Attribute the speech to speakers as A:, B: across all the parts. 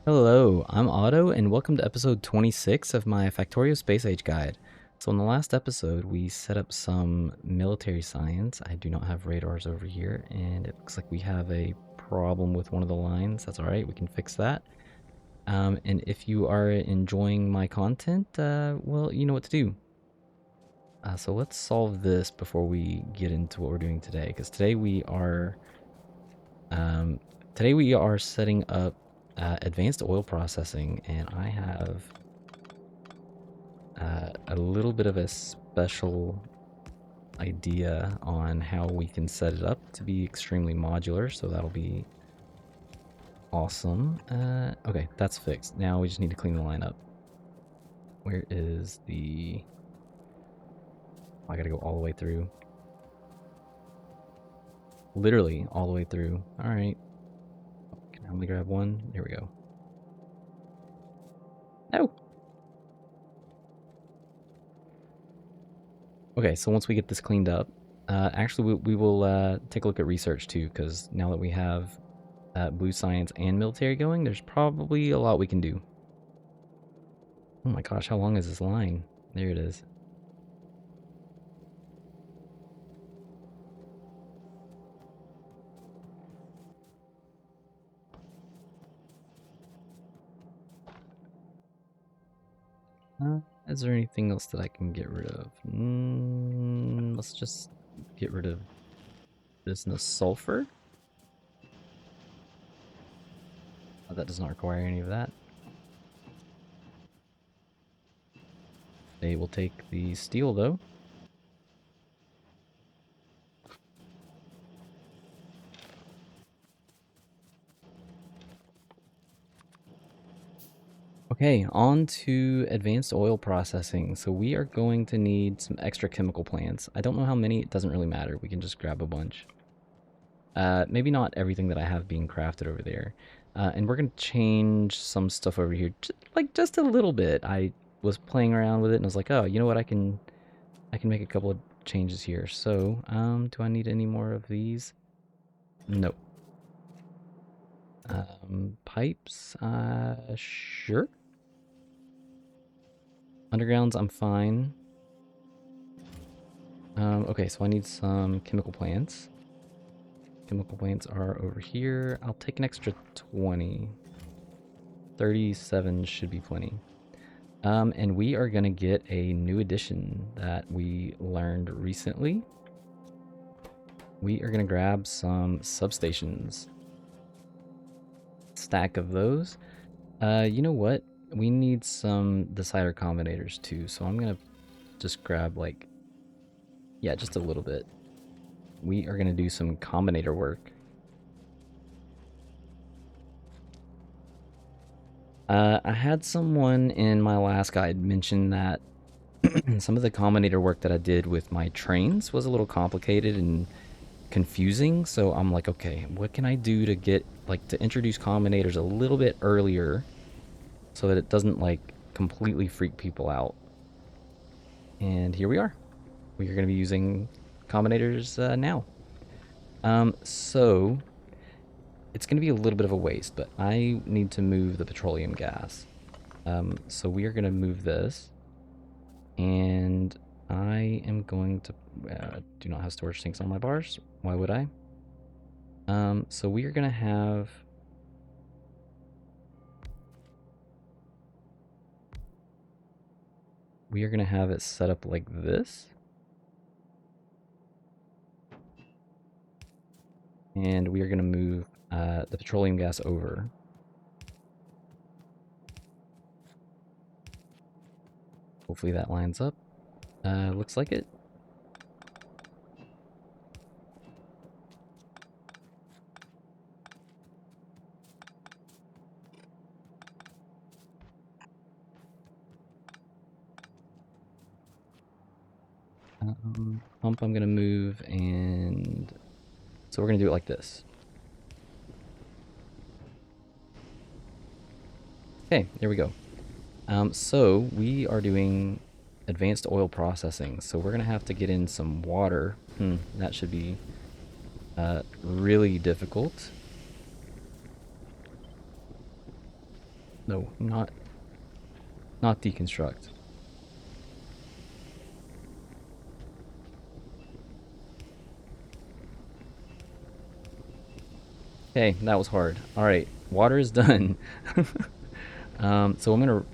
A: Hello, I'm Otto, and welcome to episode 26 of my Factorio Space Age Guide. So in the last episode, we set up some military science. I do not have radars over here, and it looks like we have a problem with one of the lines. That's all right, we can fix that. And if you are enjoying my content, well, you know what to do. So let's solve this before we get into what we're doing today, because um, today we are setting up advanced oil processing, and I have a little bit of a special idea on how we can set it up to be extremely modular, so that'll be awesome. Okay, that's fixed. Now we just need to clean the line up. Where is the... Oh, I gotta go all the way through. Literally all the way through. Alright. Can I only grab one? There we go. No! Okay, so once we get this cleaned up, actually we will take a look at research too, because now that we have blue science and military going, there's probably a lot we can do. Oh my gosh, how long is this line? There it is. Is there anything else that I can get rid of? Let's just get rid of business sulfur. Oh, that does not require any of that. They will take the steel though. Okay, on to advanced oil processing. So we are going to need some extra chemical plants. I don't know how many, it doesn't really matter. We can just grab a bunch. Maybe not everything that I have being crafted over there. And we're going to change some stuff over here, just a little bit. I was playing around with it and I was like, oh, you know what? I can make a couple of changes here. So, do I need any more of these? Nope. Pipes, sure. Undergrounds, I'm fine. Okay, so I need some chemical plants. Chemical plants are over here. I'll take an extra 20. 37 should be plenty. And we are going to get a new addition that we learned recently. We are going to grab some substations. Stack of those. You know what? We need some decider combinators too, so I'm going to just grab like, yeah, just a little bit. We are going to do some combinator work. I had someone in my last guide mention that some of the combinator work that I did with my trains was a little complicated and confusing, so I'm like, okay, what can I do to get, like, to introduce combinators a little bit earlier so that it doesn't, like, completely freak people out. And here we are. We are going to be using combinators now. So it's going to be a little bit of a waste, but I need to move the petroleum gas. So we are going to move this, and I am going to do not have storage tanks on my bars. Why would I? So we are going to have it set up like this. And we are going to move the petroleum gas over. Hopefully that lines up. Looks like it. Pump I'm going to move, and so we're going to do it like this. Okay, there we go. So we are doing advanced oil processing. So we're going to have to get in some water. That should be really difficult. No, not deconstruct. Okay, that was hard. All right, water is done. So I'm gonna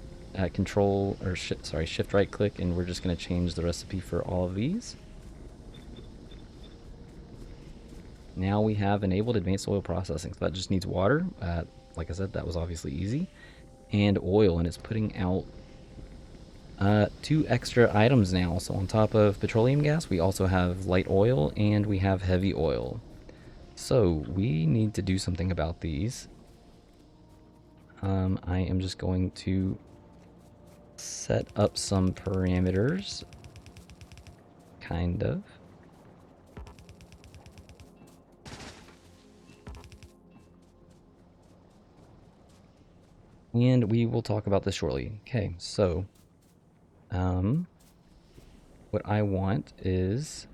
A: control or shift right click, and we're just gonna change the recipe for all of these. Now we have enabled advanced oil processing. So that just needs water. Like I said, that was obviously easy, and oil, and it's putting out 2 extra items now. So on top of petroleum gas, we also have light oil and we have heavy oil. So we need to do something about these. I am just going to set up some parameters, kind of. And we will talk about this shortly. Okay, so what I want is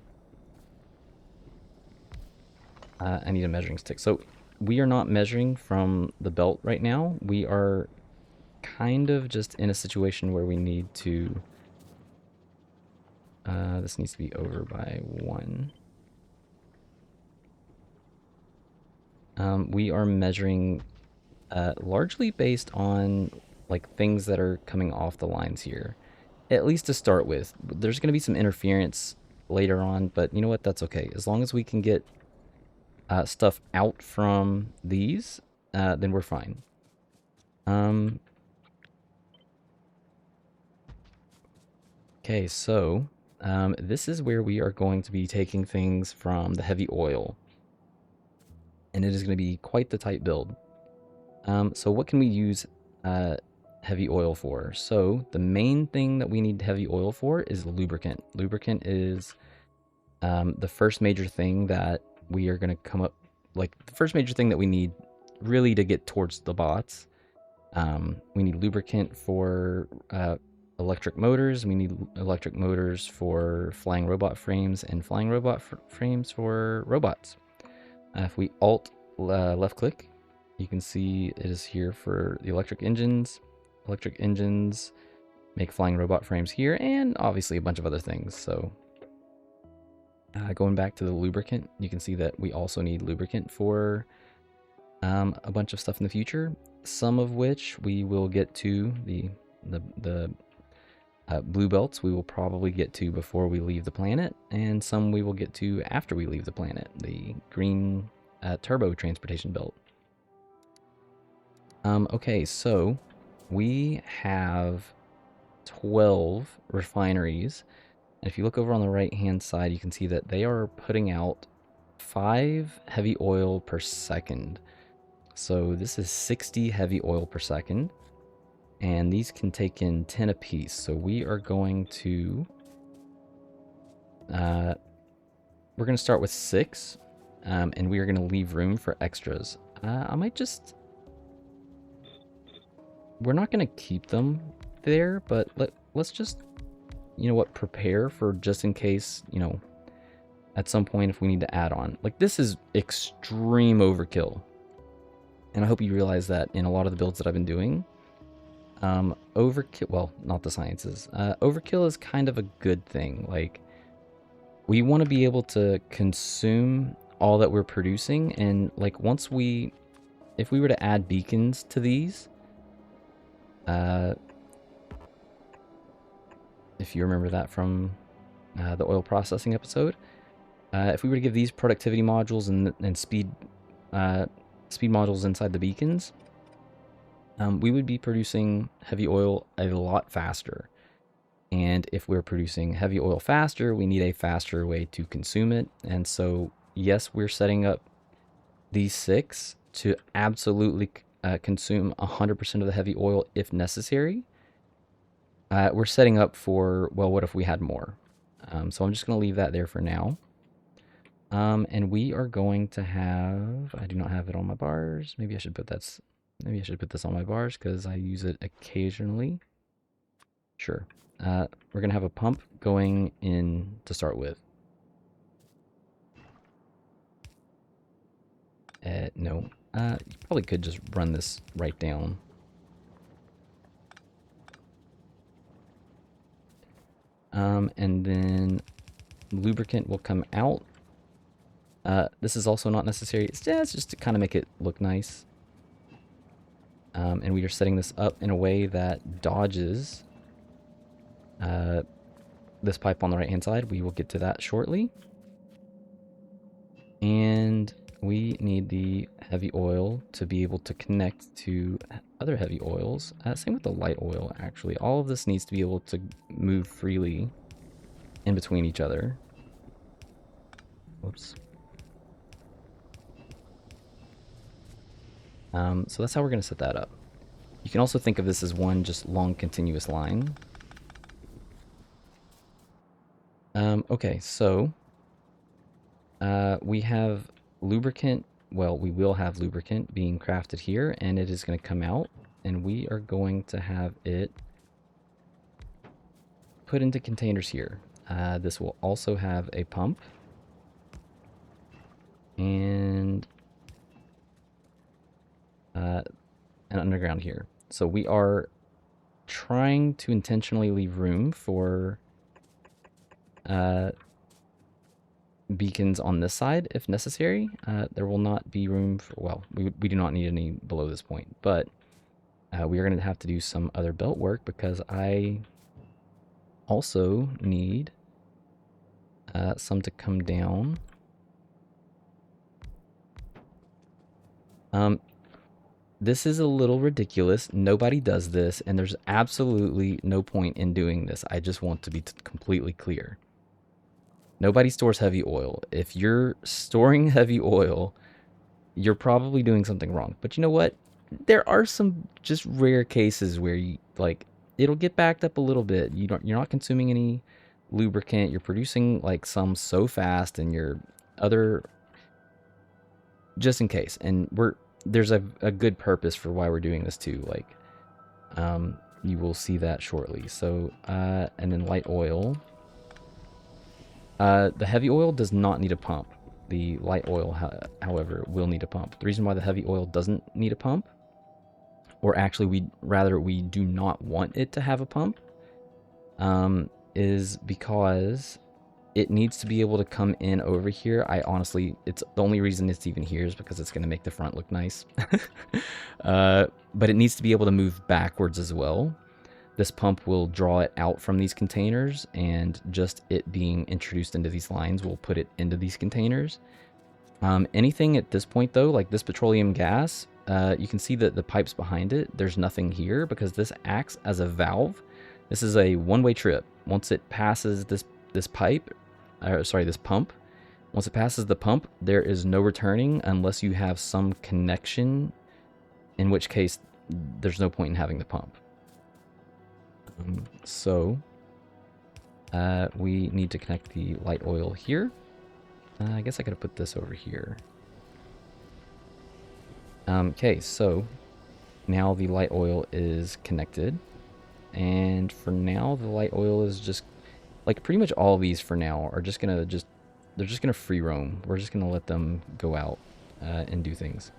A: I need a measuring stick. So we are not measuring from the belt right now. We are kind of just in a situation where we need to this needs to be over by 1. We are measuring largely based on like things that are coming off the lines here, at least to start with. There's going to be some interference later on, but you know what? That's okay. As long as we can get stuff out from these, then we're fine. Okay, so this is where we are going to be taking things from the heavy oil, and it is going to be quite the tight build. So what can we use heavy oil for? So the main thing that we need heavy oil for is lubricant. Lubricant is the first major thing that we are going to come up, like the first major thing that we need really to get towards the bots. We need lubricant for electric motors. We need electric motors for flying robot frames and flying robot frames for robots. If we alt left click, you can see it is here for the electric engines. Electric engines make flying robot frames here, and obviously a bunch of other things. So going back to the lubricant, you can see that we also need lubricant for a bunch of stuff in the future, some of which we will get to the blue belts we will probably get to before we leave the planet, and some we will get to after we leave the planet, the green turbo transportation belt. Okay, so we have 12 refineries. And if you look over on the right hand side, you can see that they are putting out 5 heavy oil per second. So this is 60 heavy oil per second. And these can take in 10 apiece. So we are going to we're going to start with 6, and we are going to leave room for extras. I might just, we're not going to keep them there, but let's just, you know what, prepare for just in case, you know, at some point if we need to add on. Like, this is extreme overkill. And I hope you realize that in a lot of the builds that I've been doing, overkill, well, not the sciences, overkill is kind of a good thing. Like, we want to be able to consume all that we're producing, and like once we, if we were to add beacons to these, if you remember that from the oil processing episode, if we were to give these productivity modules and speed modules inside the beacons, we would be producing heavy oil a lot faster. And if we're producing heavy oil faster, we need a faster way to consume it. And so, yes, we're setting up these 6 to absolutely consume 100% of the heavy oil if necessary. We're setting up for, well, what if we had more? So I'm just going to leave that there for now. And we are going to have, I do not have it on my bars. Maybe I should put this on my bars because I use it occasionally. Sure. We're going to have a pump going in to start with. No. You probably could just run this right down. And then lubricant will come out. This is also not necessary. It's just to kind of make it look nice. And we are setting this up in a way that dodges this pipe on the right hand side. We will get to that shortly. And we need the heavy oil to be able to connect to other heavy oils. Same with the light oil, actually. All of this needs to be able to move freely in between each other. Whoops. So that's how we're going to set that up. You can also think of this as one just long continuous line. Okay, so we have lubricant. Well, we will have lubricant being crafted here, and it is going to come out, and we are going to have it put into containers here. This will also have a pump and an underground here. So we are trying to intentionally leave room for beacons on this side if necessary. There will not be room for, well, we do not need any below this point, but we are going to have to do some other belt work because I also need some to come down. This is a little ridiculous. Nobody does this, and there's absolutely no point in doing this. I just want to be completely clear. Nobody stores heavy oil. If you're storing heavy oil, you're probably doing something wrong. But you know what? There are some just rare cases where you like it'll get backed up a little bit. You're not consuming any lubricant. You're producing like some so fast, and your other just in case. And there's a good purpose for why we're doing this too. Like, you will see that shortly. So, and then light oil. The heavy oil does not need a pump. The light oil, however, will need a pump. The reason why the heavy oil doesn't need a pump, or actually we do not want it to have a pump, is because it needs to be able to come in over here. It's the only reason it's even here is because it's going to make the front look nice. But it needs to be able to move backwards as well. This pump will draw it out from these containers, and just it being introduced into these lines will put it into these containers. Anything at this point though, like this petroleum gas, you can see that the pipes behind it, there's nothing here because this acts as a valve. This is a one-way trip. Once it passes this pump, once it passes the pump, there is no returning unless you have some connection, in which case there's no point in having the pump. So we need to connect the light oil here. I guess I could have put this over here. Okay, so now the light oil is connected, and for now the light oil is just like pretty much all of these for now are just gonna they're just gonna free roam. We're just gonna let them go out and do things.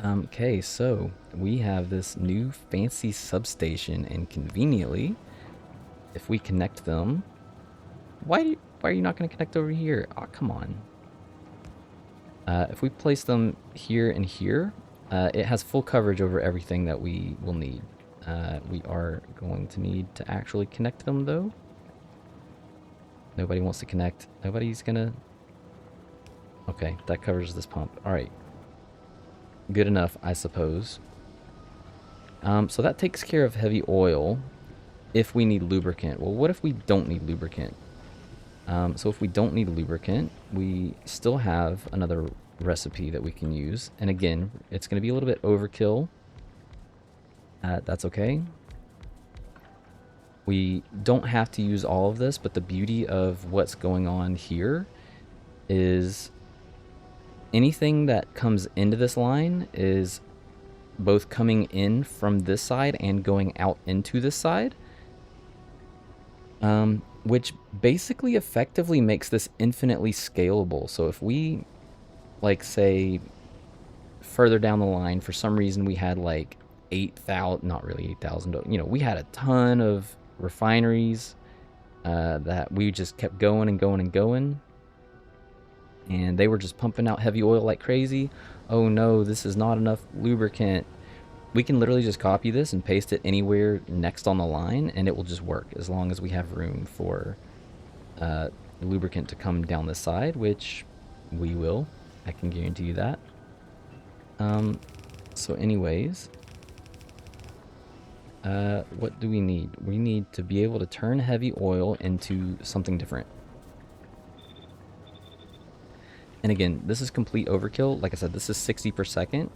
A: Okay, so we have this new fancy substation, and conveniently, if we connect them, why are you not going to connect over here? Oh, come on. If we place them here and here, it has full coverage over everything that we will need. We are going to need to actually connect them, though. Nobody wants to connect. Nobody's gonna... Okay, that covers this pump. All right. Good enough, I suppose. So that takes care of heavy oil if we need lubricant. Well, what if we don't need lubricant? So if we don't need lubricant, we still have another recipe that we can use. And again, it's going to be a little bit overkill. That's okay. We don't have to use all of this, but the beauty of what's going on here is anything that comes into this line is both coming in from this side and going out into this side, which basically effectively makes this infinitely scalable. So if we, like, say, further down the line, for some reason we had like 8,000, not really 8,000, you know, we had a ton of refineries that we just kept going and going and going. And they were just pumping out heavy oil like crazy. Oh no, this is not enough lubricant. We can literally just copy this and paste it anywhere next on the line, and it will just work as long as we have room for lubricant to come down the side, which we will. I can guarantee you that. So anyways, what do we need? We need to be able to turn heavy oil into something different. And again, this is complete overkill. Like I said, this is 60 per second.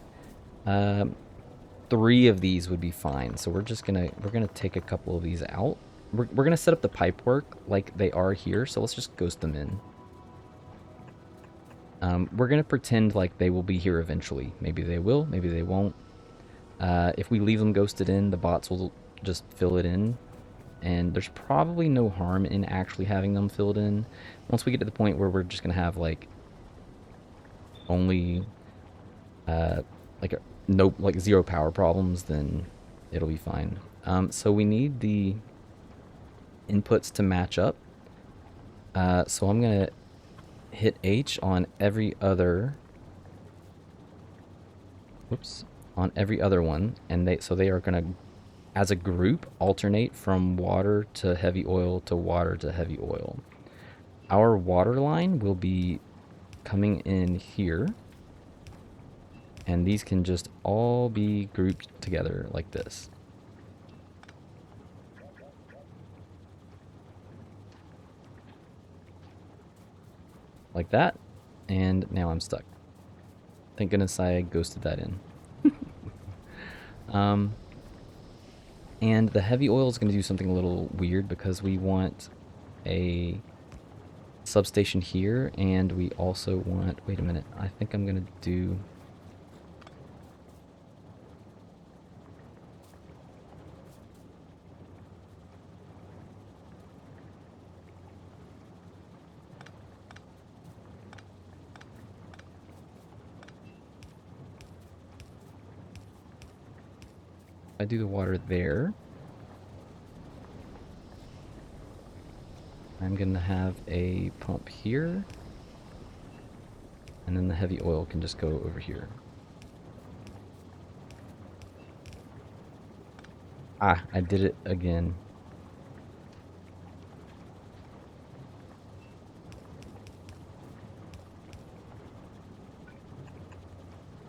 A: 3 of these would be fine. So we're gonna take a couple of these out. We're gonna set up the pipe work like they are here. So let's just ghost them in. We're gonna pretend like they will be here eventually. Maybe they will, maybe they won't. If we leave them ghosted in, the bots will just fill it in. And there's probably no harm in actually having them filled in. Once we get to the point where we're just gonna have like only like 0 power problems, then it'll be fine. So we need the inputs to match up. So I'm gonna hit H on every other on every other one, and they are gonna, as a group, alternate from water to heavy oil to water to heavy oil. Our water line will be coming in here, and these can just all be grouped together like this. Like that, and now I'm stuck. Thank goodness I ghosted that in. And the heavy oil is going to do something a little weird because we want a substation here, and we also want, wait a minute, I think I'm going to do, I do the water there, I'm going to have a pump here, and then the heavy oil can just go over here. Ah, I did it again.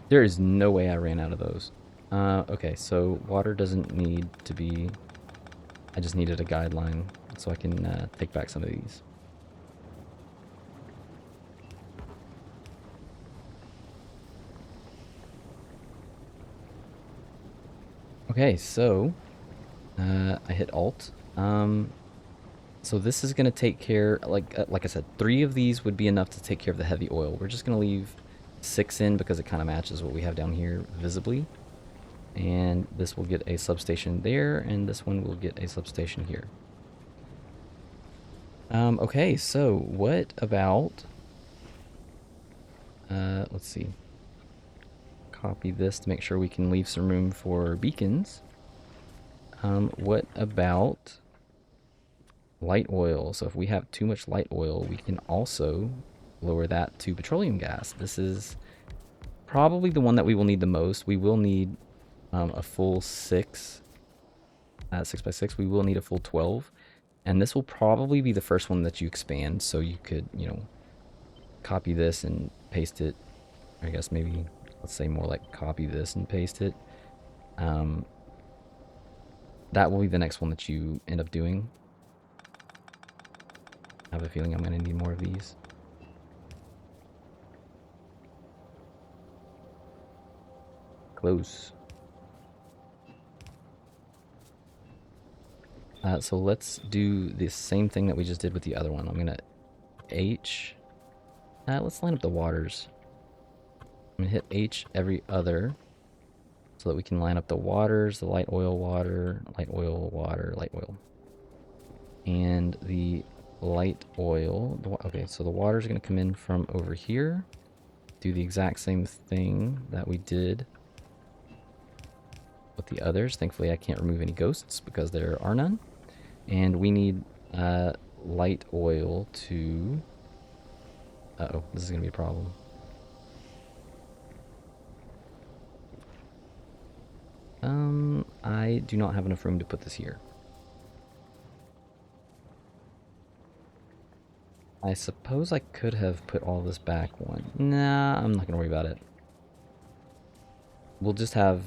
A: There is no way I ran out of those. Okay, so water doesn't need to be, I just needed a guideline so I can take back some of these. Okay, so I hit Alt. So this is gonna take care, like I said, 3 of these would be enough to take care of the heavy oil. We're just gonna leave 6 in because it kind of matches what we have down here visibly. And this will get a substation there, and this one will get a substation here. Okay, so what about, let's see, copy this to make sure we can leave some room for beacons. What about light oil? So if we have too much light oil, we can also lower that to petroleum gas. This is probably the one that we will need the most. We will need a full 6 by 6. We will need a full 12, and this will probably be the first one that you expand, so you could, you know, copy this and paste it. I guess maybe let's say more like copy this and paste it. That will be the next one that you end up doing. I have a feeling I'm going to need more of these. Close. So let's do the same thing that we just did with the other one. I'm going to H. Let's line up the waters. I'm going to hit H every other so that we can line up the waters, the light oil, water, light oil, water, light oil. And the light oil, okay, so the water is going to come in from over here. Do the exact same thing that we did with the others. Thankfully, I can't remove any ghosts because there are none. And we need light oil to... Uh-oh, this is going to be a problem. I do not have enough room to put this here. I suppose I could have put all this back one. Nah, I'm not going to worry about it. We'll just have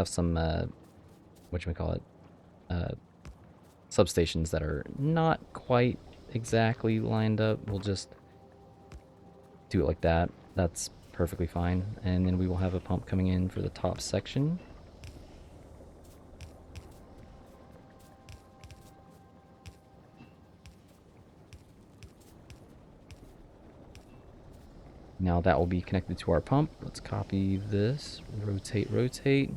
A: some, whatchamacallit, substations that are not quite exactly lined up. We'll just do it like that. That's perfectly fine. And then we will have a pump coming in for the top section. Now that will be connected to our pump. Let's copy this, rotate, rotate.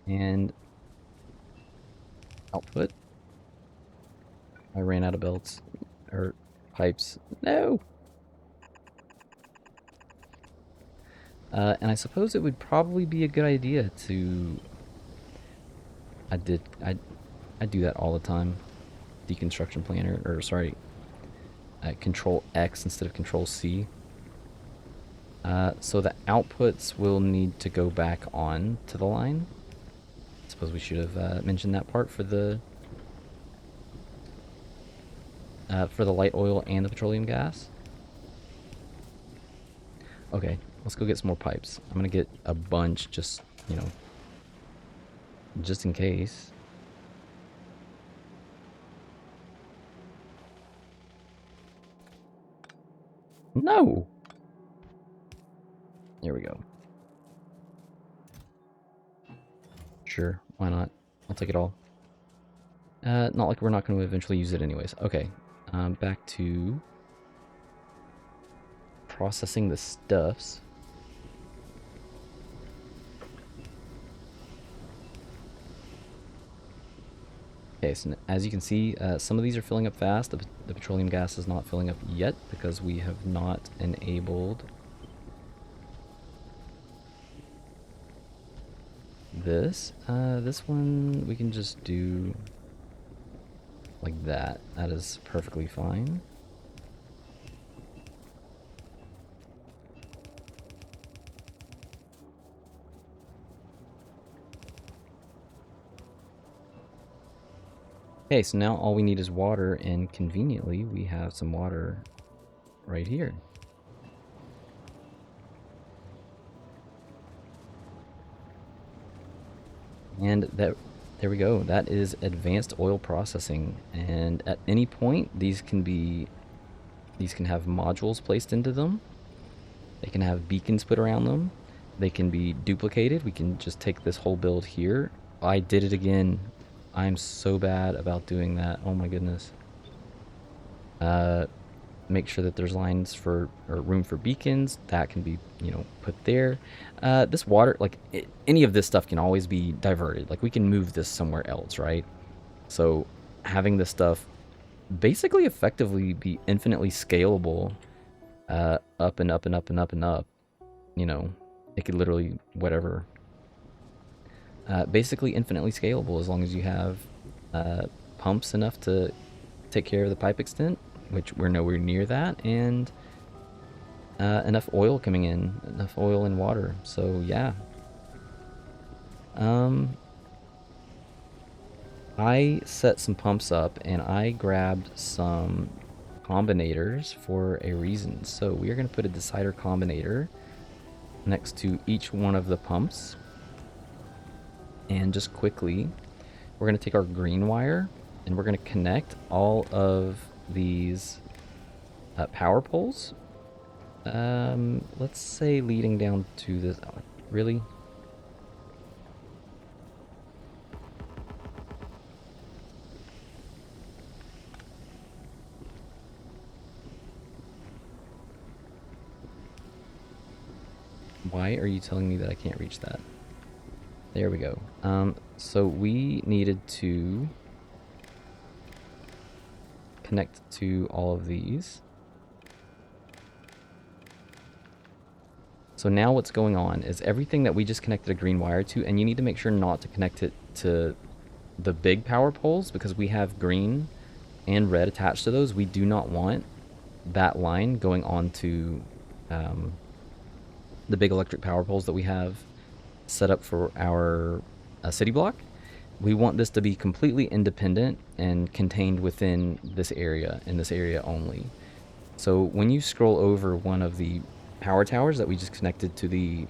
A: And output. I ran out of belts, or pipes. No! And I suppose it would probably be a good idea to... I do that all the time. Deconstruction planner, or sorry, Control X instead of Control C. So the outputs will need to go back on to the line. I suppose we should have mentioned that part for the light oil and the petroleum gas. Okay, let's go get some more pipes. I'm gonna get a bunch just, you know, just in case. No! There we go. Sure, why not? I'll take it all. Not like we're not going to eventually use it anyways. Okay, back to processing the stuffs. Okay, so as you can see, some of these are filling up fast. The petroleum gas is not filling up yet because we have not enabled this. This one we can just do like that. That is perfectly fine. Okay, so now all we need is water, and conveniently we have some water right here. And there we go. That is advanced oil processing. And at any point, these can have modules placed into them. They can have beacons put around them. They can be duplicated. We can just take this whole build here. I did it again. I'm so bad about doing that. Oh my goodness. Make sure that there's lines for, or room for beacons. That can be, you know, put there. This water, like, any of this stuff can always be diverted. Like, we can move this somewhere else, right? So having this stuff basically effectively be infinitely scalable, up and up and up and up and up. You know, it could literally, whatever. Basically infinitely scalable as long as you have pumps enough to take care of the pipe extent, which we're nowhere near that, and enough oil coming in, enough oil and water. So yeah. I set some pumps up and I grabbed some combinators for a reason. So we are going to put a decider combinator next to each one of the pumps. And just quickly, we're going to take our green wire and we're going to connect all of these power poles. Let's say leading down to this. Oh, really? Why are you telling me that I can't reach that? There we go. So we needed to connect to all of these. So now what's going on is everything that we just connected a green wire to, and you need to make sure not to connect it to the big power poles because we have green and red attached to those. We do not want that line going on to the big electric power poles that we have set up for our city block. We want this to be completely independent and contained within this area, in this area only. So when you scroll over one of the power towers that we just connected to the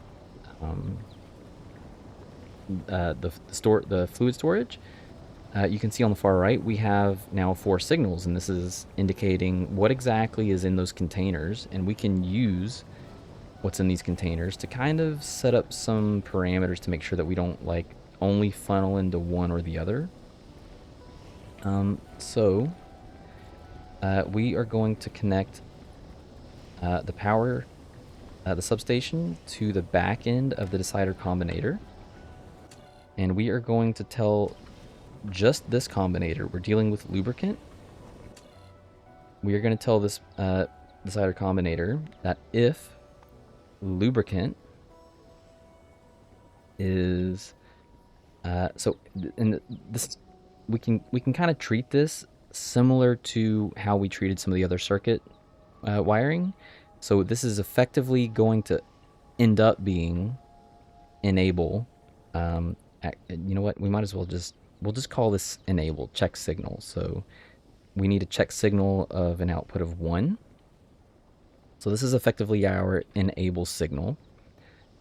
A: fluid storage, you can see on the far right we have now 4 signals, and this is indicating what exactly is in those containers, and we can use what's in these containers to kind of set up some parameters to make sure that we don't like only funnel into one or the other. We are going to connect the substation to the back end of the decider combinator, and we are going to tell just this combinator, we're dealing with lubricant. We are going to tell this decider combinator that if lubricant is this, we can kind of treat this similar to how we treated some of the other circuit wiring. So this is effectively going to end up being enable. You know what? We might as well we'll just call this enable check signal. So we need a check signal of an output of 1. So this is effectively our enable signal.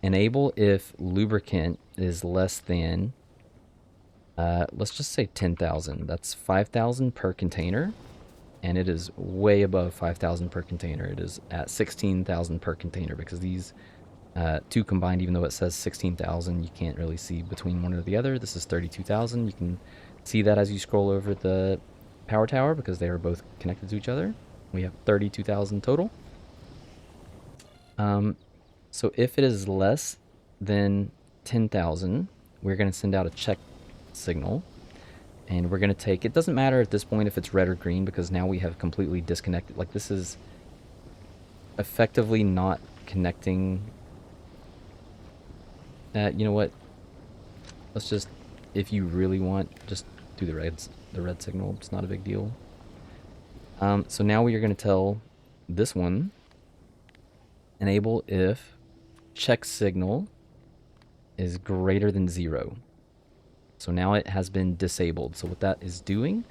A: Enable if lubricant is less than, let's just say 10,000. That's 5,000 per container. And it is way above 5,000 per container. It is at 16,000 per container because these two combined, even though it says 16,000, you can't really see between one or the other. This is 32,000. You can see that as you scroll over the power tower because they are both connected to each other. We have 32,000 total. So if it is less than 10,000, we're going to send out a check signal. And we're going to take, it doesn't matter at this point if it's red or green because now we have completely disconnected. Like this is effectively not connecting. You know what? Let's just, if you really want, just do the red signal. It's not a big deal. So now we are going to tell this one, enable if check signal is greater than 0. So now it has been disabled. So what that is doing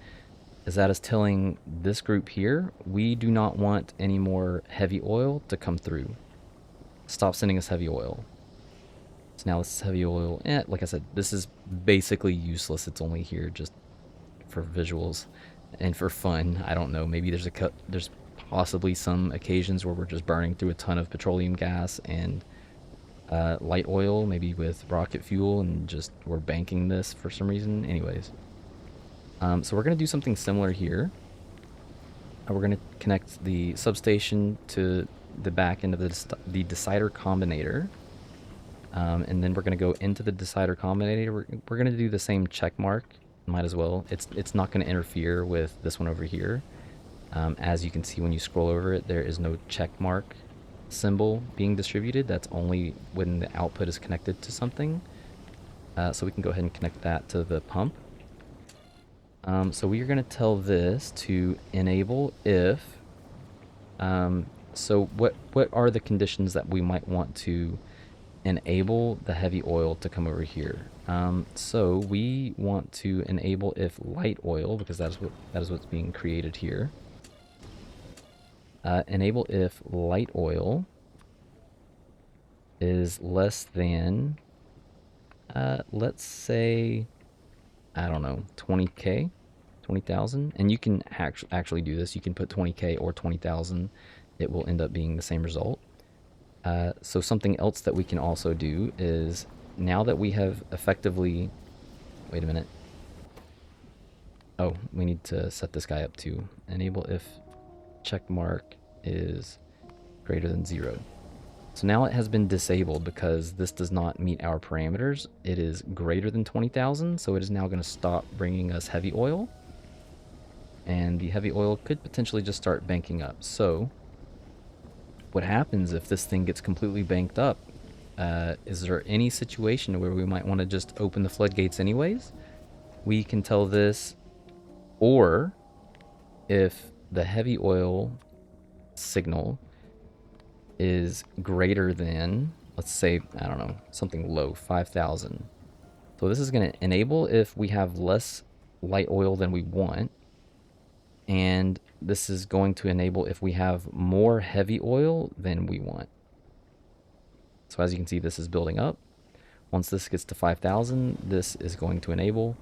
A: is that is telling this group here, we do not want any more heavy oil to come through. Stop sending us heavy oil. So now this is heavy oil. Like I said, this is basically useless. It's only here just for visuals and for fun. I don't know. Maybe there's possibly some occasions where we're just burning through a ton of petroleum gas and light oil, maybe with rocket fuel, and just we're banking this for some reason. Anyways, so we're going to do something similar here. We're going to connect the substation to the back end of the decider combinator, and then we're going to go into the decider combinator. We're going to do the same check mark. Might as well. It's not going to interfere with this one over here. As you can see when you scroll over it, there is no check mark symbol being distributed. That's only when the output is connected to something. So we can go ahead and connect that to the pump. So we are going to tell this to enable if. So what are the conditions that we might want to enable the heavy oil to come over here? So we want to enable if light oil, because that is what's being created here. Enable if light oil is less than, let's say, I don't know, 20K, 20,000. And you can actually do this. You can put 20K or 20,000. It will end up being the same result. So something else that we can also do is, now that we have effectively, wait a minute. Oh, we need to set this guy up too. Enable if check mark is greater than 0. So now it has been disabled because this does not meet our parameters. It is greater than 20,000, so it is now going to stop bringing us heavy oil. and the heavy oil could potentially just start banking up. So what happens if this thing gets completely banked up? Is there any situation where we might want to just open the floodgates anyways? We can tell this, or if the heavy oil signal is greater than, let's say, I don't know, something low, 5,000. So this is going to enable if we have less light oil than we want. And this is going to enable if we have more heavy oil than we want. So as you can see, this is building up. Once this gets to 5,000, this is going to enable.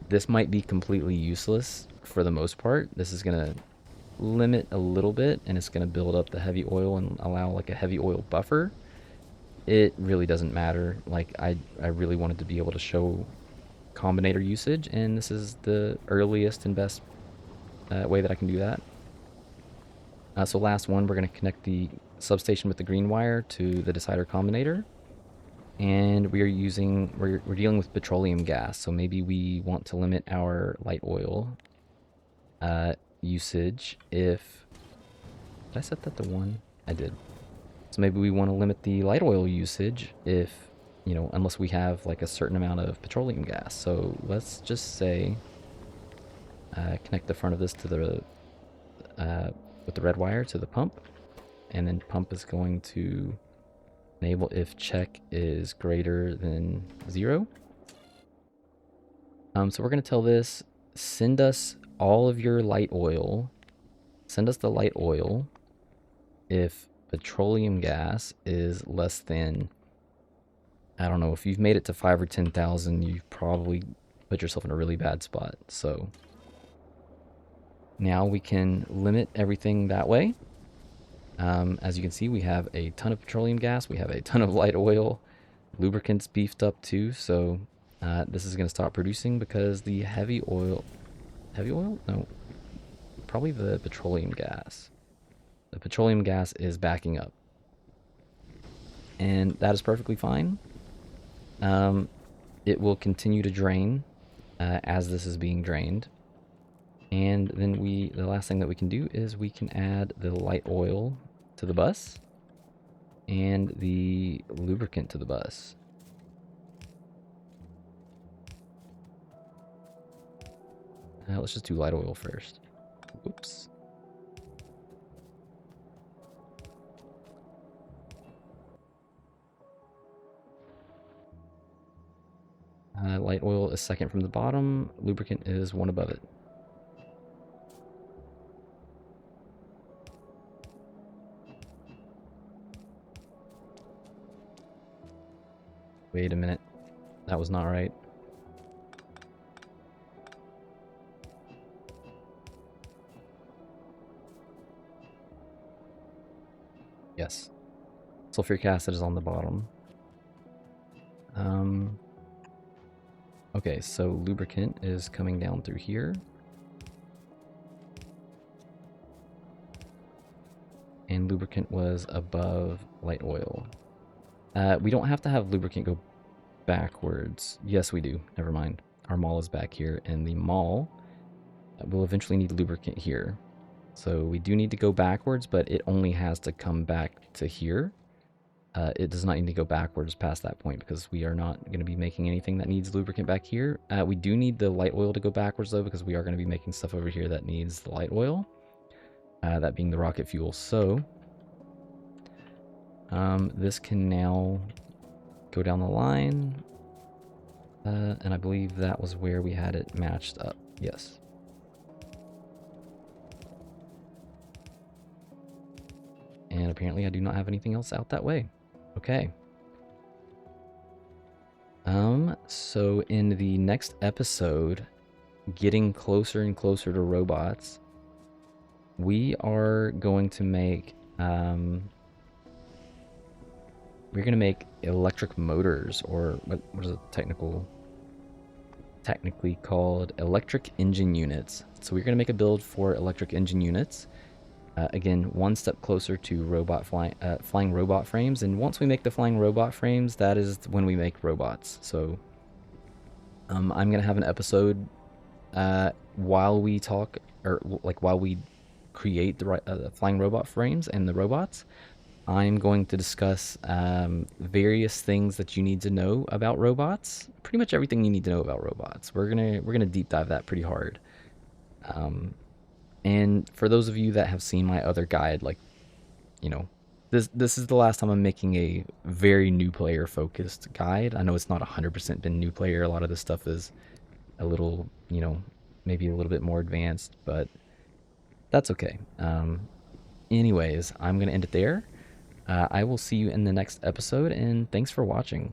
A: This might be completely useless for the most part. This is going to limit a little bit, and it's going to build up the heavy oil and allow like a heavy oil buffer. It really doesn't matter. Like I really wanted to be able to show combinator usage, and this is the earliest and best way that I can do that. So last one, we're going to connect the substation with the green wire to the decider combinator. And we're dealing with petroleum gas, so maybe we want to limit our light oil usage if... Did I set that to 1? I did. So maybe we want to limit the light oil usage if, you know, unless we have like a certain amount of petroleum gas. So let's just say connect the front of this to the with the red wire to the pump, and then pump is going to enable if check is greater than 0. So we're going to tell this, send us all of your light oil. Send us the light oil if petroleum gas is less than, I don't know, if you've made it to 5 or 10,000, you've probably put yourself in a really bad spot. So now we can limit everything that way. As you can see, we have a ton of petroleum gas, we have a ton of light oil, lubricants beefed up too, so this is going to stop producing because the heavy oil, no, probably the petroleum gas. The petroleum gas is backing up, and that is perfectly fine. It will continue to drain as this is being drained. And then the last thing that we can do is we can add the light oil to the bus and the lubricant to the bus. Let's just do light oil first. Oops. Light oil is second from the bottom. Lubricant is 1 above it. Wait a minute. That was not right. Yes. Sulfuric acid is on the bottom. Okay, so lubricant is coming down through here. And lubricant was above light oil. We don't have to have lubricant go backwards. Yes, we do. Never mind. Our mall is back here, and the mall will eventually need lubricant here. So we do need to go backwards, but it only has to come back to here. It does not need to go backwards past that point because we are not going to be making anything that needs lubricant back here. We do need the light oil to go backwards though, because we are going to be making stuff over here that needs the light oil. That being the rocket fuel. So this can now go down the line. And I believe that was where we had it matched up. Yes. And apparently I do not have anything else out that way. Okay. So in the next episode, getting closer and closer to robots, we are going to make, we're going to make electric motors, or what is it technically called electric engine units. So we're going to make a build for electric engine units. Again, one step closer to flying robot frames. And once we make the flying robot frames, that is when we make robots. So I'm going to have an episode while we talk, or like while we create the flying robot frames and the robots, I'm going to discuss various things that you need to know about robots. Pretty much everything you need to know about robots. We're gonna deep dive that pretty hard. Um, and for those of you that have seen my other guide, like, you know, this is the last time I'm making a very new player focused guide. I know it's not 100% been new player. A lot of this stuff is a little, maybe a little bit more advanced, but that's okay. Anyways, I'm gonna end it there. I will see you in the next episode, and thanks for watching.